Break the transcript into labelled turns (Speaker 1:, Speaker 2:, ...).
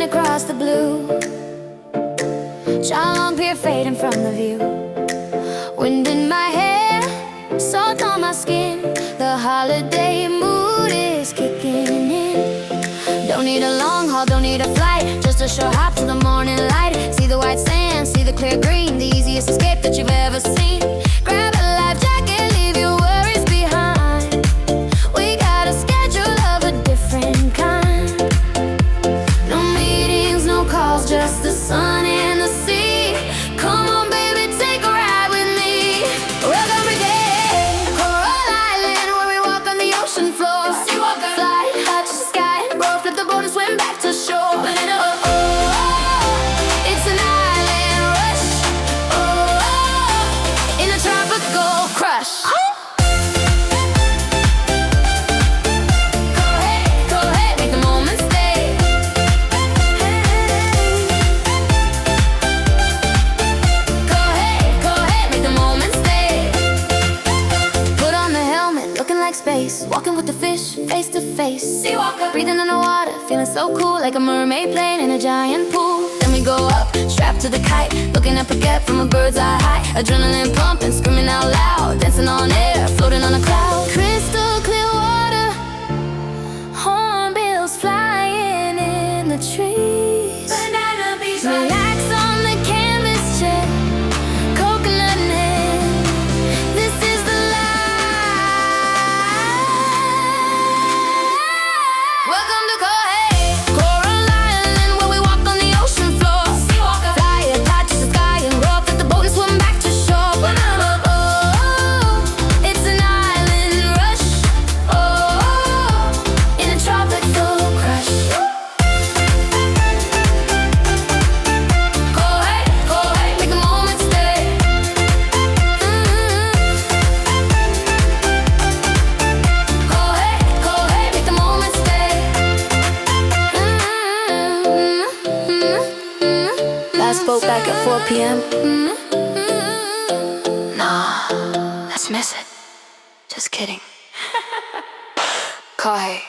Speaker 1: across the blue. Long pier fading from the view. Wind in my hair, salt on my skin. The holiday mood is kicking in. Don't need a long haul, don't need a flight. Just a short hop to the morning light. See the white sand, see the clear green. The easiest escape that you've ever seen. Grab a life jacket, leave your worries behind. We got a schedule of a different kind. No meetings, no calls, just the sun and the sea. Come on, baby, take a ride with me. Welcome again, Coral Island, where we walk on the ocean floor. Fly high to the sky, bro, flip the boat and swim back to shore. Oh, oh, it's an island rush. Oh, oh, in a tropical crush. Go ahead, make the moment stay. Go ahead, make the moment stay. Put on the helmet, looking like space. Walking with the fish, face to face. Breathing underwater, feeling so cool, like a mermaid playing in a giant pool. Then we go up, strapped to the kite, looking up again from a bird's eye high. Adrenaline pumping, screaming out loud, dancing on air, floating on a cloud. Crystal clear water, hornbills flying in the trees. Relax on the canvas chair, coconut in hand. This is the life. Welcome to Coral Island, where we walk on the ocean floor. Fly it high to the sky and roll, flip the boat and swim back to shore. Oh, it's an island rush. Oh, in a tropical crush. Go ahead, make the moment stay. Go ahead, make the moment stay. Last boat back at 4 p.m. Nah, let's miss it. Just kidding. Go ahead.